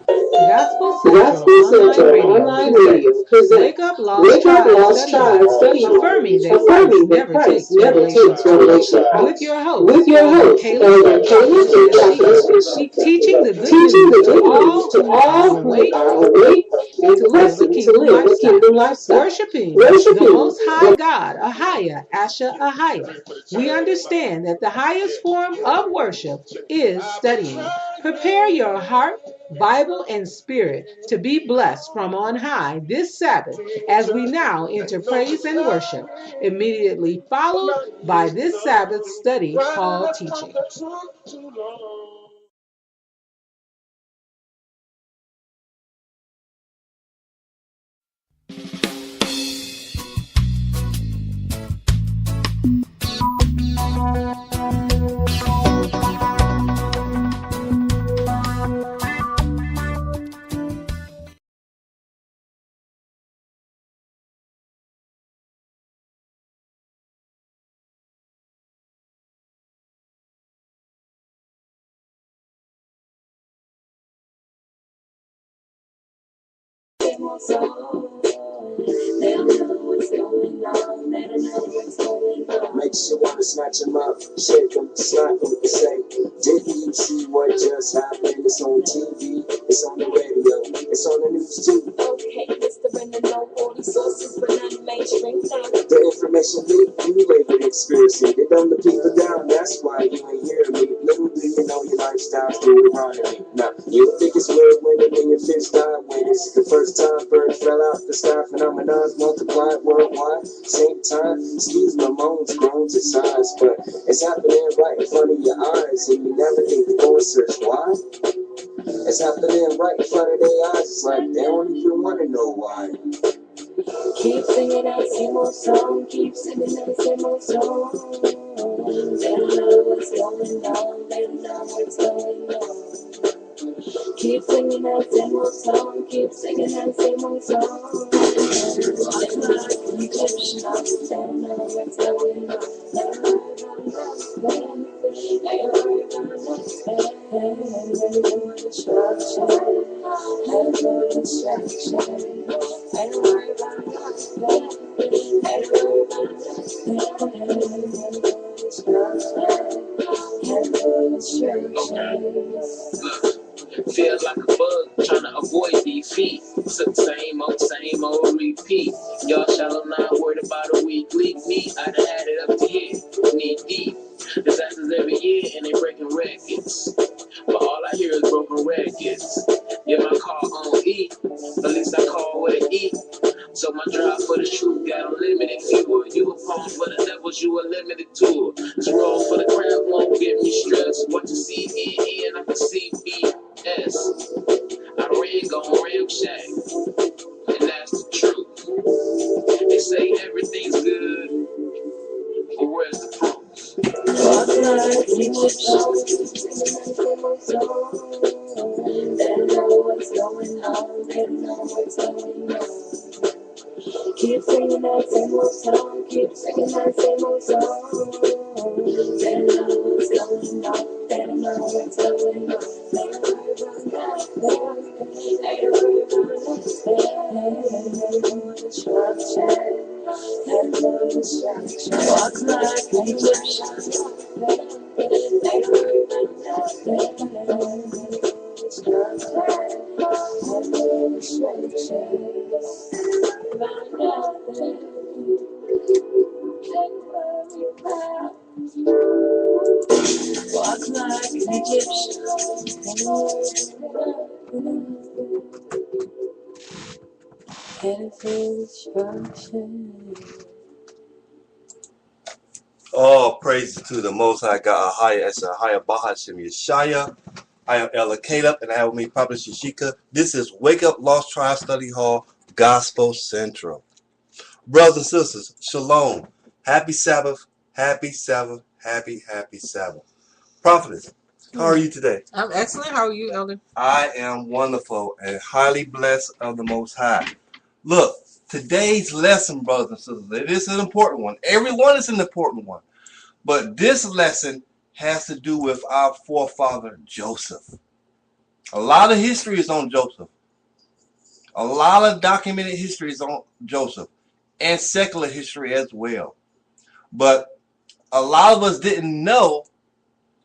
Gospel Gospel Central Central Online Online Radio Radio presents presents Wake Up Lost Wake Up Tribe Lost Study Child Hall, Study Hall, affirming that Christ affirming that never Christ takes never revelation takes out. revelation out. With your With hosts, your Elder host, Caleb Elder and Kalev Prophetess and Prophetess Yashika, Yashika, teaching the good teaching news the to good news all to who are all who awake are and awake to and live a pressing to kingdom live a lifestyle. kingdom lifestyle. Worshiping the Worshiping Most High God, Ahaya, Asha, Ahaya. We understand that the highest form of worship is studying. Prepare your heart, Bible, and spirit to be blessed from on high this Sabbath as we now enter praise and worship, immediately followed by this Sabbath study hall teaching. Makes you wanna snatch him up, shake him, slap him, and say, didn't you see what just happened? It's on TV, it's on the radio, it's on the news too. Okay, Mr. Brandon, know all these sources, but not mainstream. The information leak, you label the conspiracy. They dumb the people down, that's why you ain't hearing me. Little do you know your lifestyle's Deuteronomy. Now, you think it's weird when your fish died when it's the first time birds fell out the sky, phenomenons multiplied worldwide. Same time, excuse my moans, groans, and sighs, but it's happening right in front of your eyes, and you never think to go and search why. It's happening right in front of their eyes. It's like they don't even want to know why. Keep singing that same old song. Keep singing that same old song. They don't know what's going on. They don't know what's going on. Keep singing that same old song. Keep singing that same old song. I'm like an Egyptian. They don't know what's going on. Feel like a bug trying to avoid defeat. Same old repeat. Y'all shallow, not worried about a week. Leave me, I done had it up to here, knee deep. Disasters every year and they breaking records. But all I hear is broken records. Yeah, my car on E, at least I call with an E. So my drive for the truth got unlimited fuel. You a pawn for the devils, you a limited tool. This roll for the crowd won't get me stressed. What you see E and I can see BS. I rig on Ramshack, and that's the truth. They say everything's good, but where's the proof? Walk like they don't know what's going on. They don't know what's going on. Keep singing that same old song. Keep singing that same old song. They don't know what's going on. They don't know what's going on. They don't walk like an Egyptian. Walk like an Egyptian. All praises to the Most High God, Ahaya Eshahaya Bahashim Yeshaya. I am Elder Kalev, and I have with me Prophet Shashika. This is Wake Up Lost Tribe Study Hall, Gospel Central. Brothers and sisters, Shalom. Happy Sabbath, happy Sabbath, happy Sabbath. Prophetess, how are you today? I'm excellent. How are you, Elder? I am wonderful and highly blessed of the Most High. Look, today's lesson, brothers and sisters, it is an important one. Everyone is an important one. But this lesson has to do with our forefather, Joseph. A lot of history is on Joseph. A lot of documented history is on Joseph, and secular history as well. But a lot of us didn't know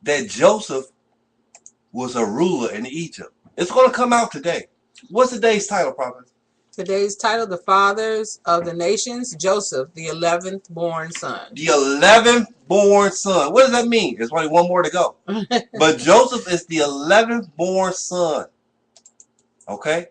that Joseph was a ruler in Egypt. It's going to come out today. What's today's title, Prophet? Today's title, The Fathers of the Nations, Joseph, the 11th born son. The 11th born son. What does that mean? There's only one more to go. But Joseph is the 11th born son. Okay?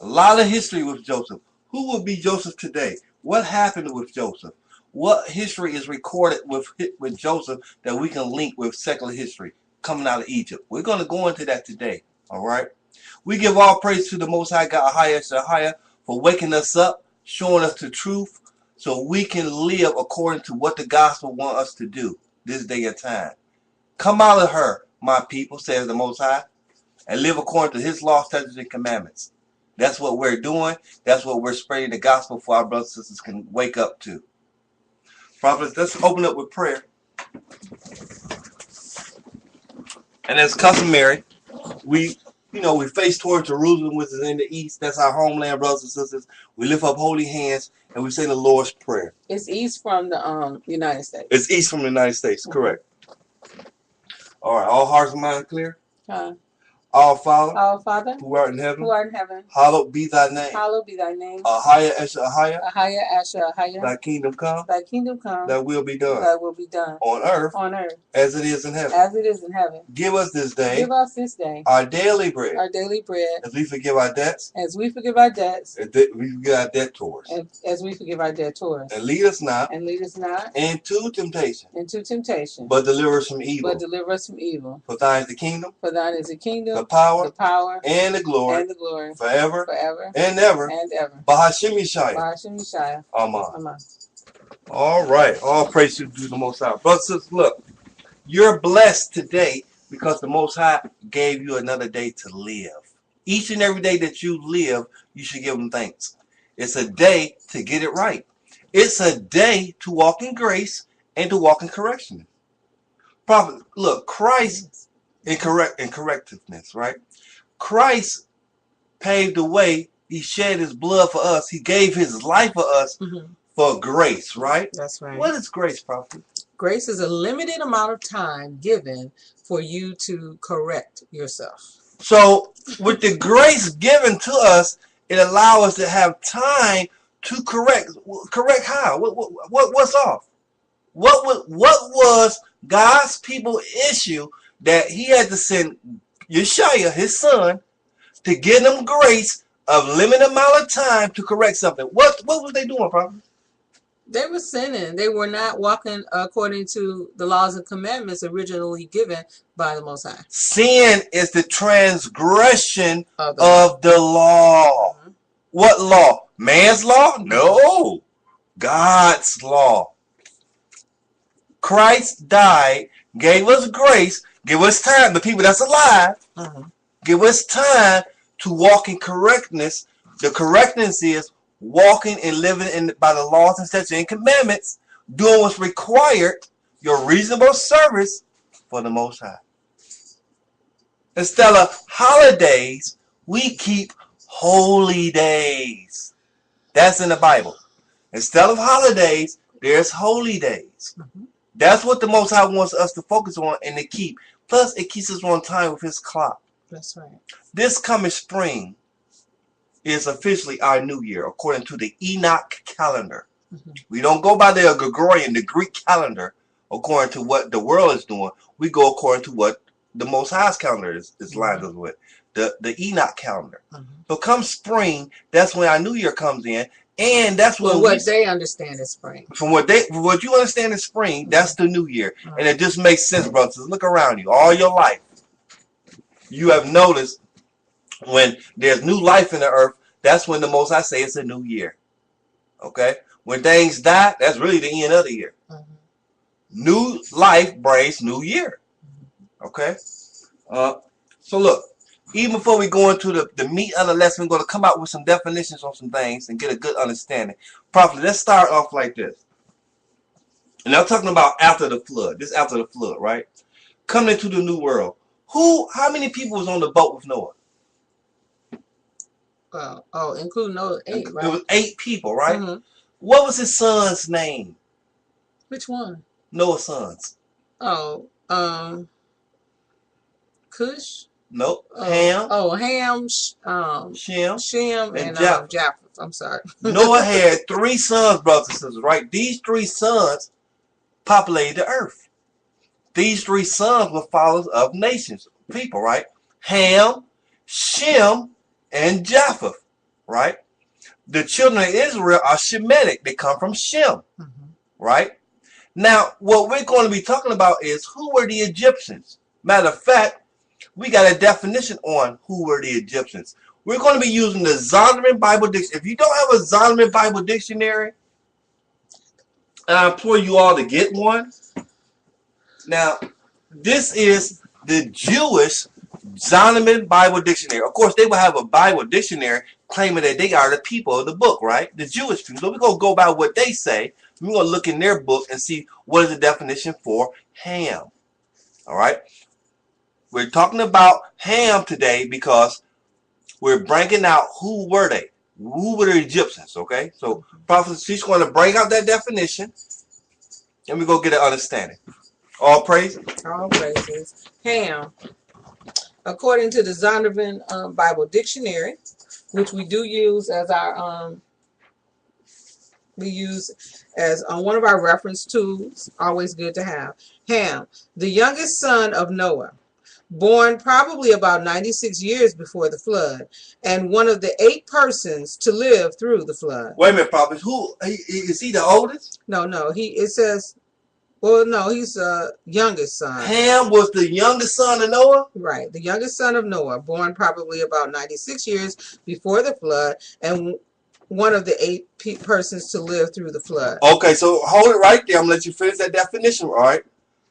A lot of history with Joseph. Who would be Joseph today? What happened with Joseph? What history is recorded with Joseph that we can link with secular history coming out of Egypt? We're going to go into that today. All right? We give all praise to the Most High God, Ahaya, for waking us up, showing us the truth, so we can live according to what the gospel wants us to do this day and time. Come out of her, my people, says the Most High, and live according to his law, statutes, and commandments. That's what we're doing. That's what we're spreading the gospel for our brothers and sisters can wake up to. Prophets, let's open up with prayer. And as customary, we face towards Jerusalem, which is in the east. That's our homeland, brothers and sisters. We lift up holy hands and we say the Lord's Prayer. It's east from the United States. It's east from the United States, correct. All right, all hearts and minds clear? Our Father, who art in heaven, hallowed be thy name. Ahaya Esha Ahaya. Thy kingdom come. Thy will be done. On earth. As it is in heaven. Give us this day. Our daily bread. As we forgive our debts. As we forgive our debtors. And lead us not. Into temptation. But deliver us from evil. For thine is the kingdom. The power and the glory forever and ever. Bahashim Yeshaya. Amen. All right. All praise to the Most High. Brothers and sisters, look. You're blessed today because the Most High gave you another day to live. Each and every day that you live, you should give him thanks. It's a day to get it right. It's a day to walk in grace and to walk in correction. Prophet, look, Christ in correctiveness, right? Christ paved the way. He shed his blood for us. He gave his life for us for grace, right? That's right. What is grace, Prophet? Grace is a limited amount of time given for you to correct yourself. So with the grace given to us, it allows us to have time to correct. Correct how? What's off? What was God's people issue that he had to send Yeshua, his son, to give them grace of limited amount of time to correct something? What was they doing, Prophet? They were sinning. They were not walking according to the laws and commandments originally given by the Most High. Sin is the transgression of the law. What law? Man's law? No. God's law. Christ died, gave us grace, give us time. The people that's alive, give us time to walk in correctness. The correctness is walking and living by the laws and statutes and commandments, doing what's required, your reasonable service for the Most High. Instead of holidays, we keep holy days. That's in the Bible. Instead of holidays, there's holy days. That's what the Most High wants us to focus on and to keep. Plus, it keeps us on time with his clock. That's right. This coming spring is officially our new year, according to the Enoch calendar. We don't go by the Gregorian, the Greek calendar, according to what the world is doing. We go according to what the Most High's calendar is lined up with, the Enoch calendar. So come spring, that's when our new year comes in. And that's what they understand is spring. From what you understand is spring, that's the new year. And it just makes sense, brothers. Look around you. All your life, you have noticed when there's new life in the earth, that's when the Most High say it's a new year. Okay? When things die, that's really the end of the year. New life brings new year. Okay? So look. Even before we go into the meat of the lesson, we're going to come out with some definitions on some things and get a good understanding. Prophet, let's start off like this. And I'm talking about after the flood. This after the flood, right? Coming into the new world. How many people was on the boat with Noah? Including Noah, 8, right? It was 8 people, right? Mm-hmm. What was his son's name? Which one? Noah's sons. Cush? Nope. Ham. Ham, Shem, and Japheth. I'm sorry. Noah had 3 sons, brothers and sisters, right? These 3 sons populated the earth. These 3 sons were fathers of nations, people, right? Ham, Shem, and Japheth, right? The children of Israel are Shemitic. They come from Shem, right? Now, what we're going to be talking about is who were the Egyptians. Matter of fact, we got a definition on who were the Egyptians. We're going to be using the Zondervan Bible Dictionary. If you don't have a Zondervan Bible Dictionary, and I implore you all to get one. Now, this is the Jewish Zondervan Bible Dictionary. Of course, they will have a Bible dictionary claiming that they are the people of the book, right? The Jewish people. So we're going to go by what they say. We're going to look in their book and see what is the definition for Ham. All right? We're talking about Ham today because we're bringing out who were they? Who were the Egyptians, okay? So, Prophet, she's going to bring out that definition, and we're going to get an understanding. All praises? All praises. Ham, according to the Zondervan Bible Dictionary, which we do use as our one of our reference tools, always good to have. Ham, the youngest son of Noah, born probably about 96 years before the flood, and one of the 8 persons to live through the flood. Wait a minute, Prophet. Who is he? The oldest? No. It says, well, no, he's the youngest son. Ham was the youngest son of Noah? Right, the youngest son of Noah, born probably about 96 years before the flood, and one of the 8 persons to live through the flood. Okay, so hold it right there. I'm going to let you finish that definition, all right?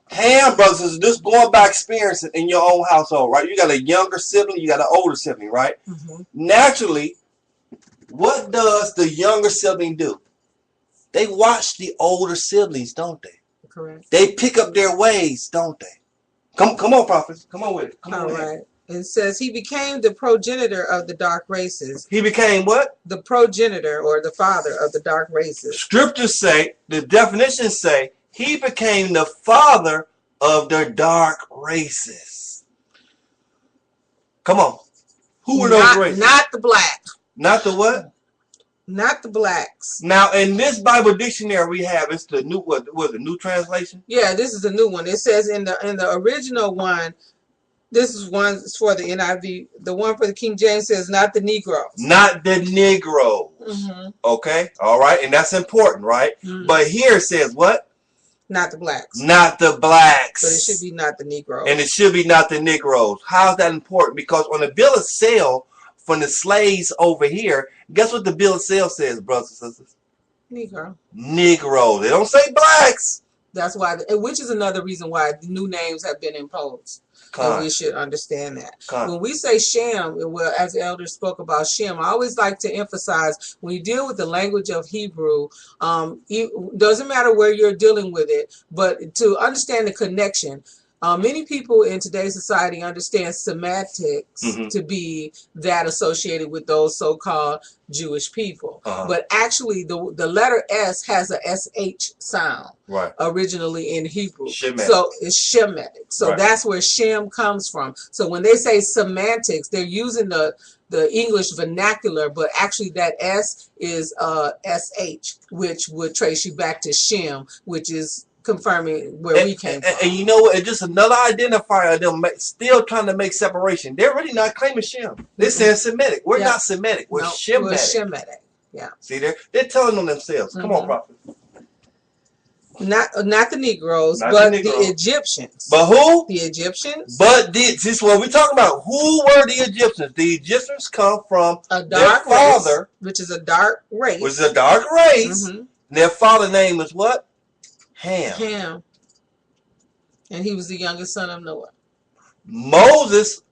Ham, brothers, is just going by experience in your own household, right? You got a younger sibling, you got an older sibling, right? Naturally, what does the younger sibling do? They watch the older siblings, don't they? Correct. They pick up their ways, don't they? Come on, prophets. Come on with it. Come on. All right. It says he became the progenitor of the dark races. He became what? The progenitor, or the father of the dark races. Scriptures say, the definitions say, he became the father of the dark races. Come on. Who were those races? Not the black. Not the what? Not the blacks. Now, in this Bible dictionary we have, it's the new, what was the new translation? Yeah, this is the new one. It says in the original one, this is one for the NIV. The one for the King James says, not the Negroes. Not the Negroes. Okay, all right, and that's important, right? But here it says what? Not the blacks. Not the blacks. But it should be not the Negroes. And it should be not the Negroes. How's that important? Because on the bill of sale from the slaves over here, guess what the bill of sale says, brothers and sisters? Negro. Negroes. They don't say blacks. That's why, which is another reason why new names have been imposed. And we should understand that. When we say Shem, well, as the elder spoke about Shem, I always like to emphasize when you deal with the language of Hebrew, it doesn't matter where you're dealing with it, but to understand the connection. Many people in today's society understand semantics to be that associated with those so-called Jewish people. But actually, the letter S has a SH sound originally in Hebrew. Shemitic. So it's Shemitic. So that's where Shem comes from. So when they say semantics, they're using the English vernacular, but actually that S is SH, which would trace you back to Shem, which is confirming where we came from. And you know what? It's just another identifier of them still trying to make separation. They're really not claiming Shem. They're saying Semitic. We're not Semitic. We're Shemitic. We're Shemitic. Yeah. See, they're telling on themselves. Come on, prophet. Not the Negroes, but the Egyptians. But who? The Egyptians. But this is what we're talking about. Who were the Egyptians? The Egyptians come from their father, race, which is a dark race. Which is a dark race. Their father's name is what? Ham. And he was the youngest son of Noah. Moses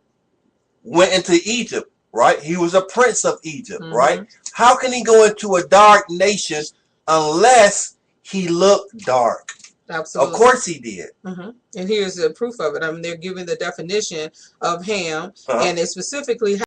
went into Egypt, right? He was a prince of Egypt, right? How can he go into a dark nation unless he looked dark? Absolutely. Of course he did. And here's the proof of it. I mean, they're giving the definition of Ham, and it specifically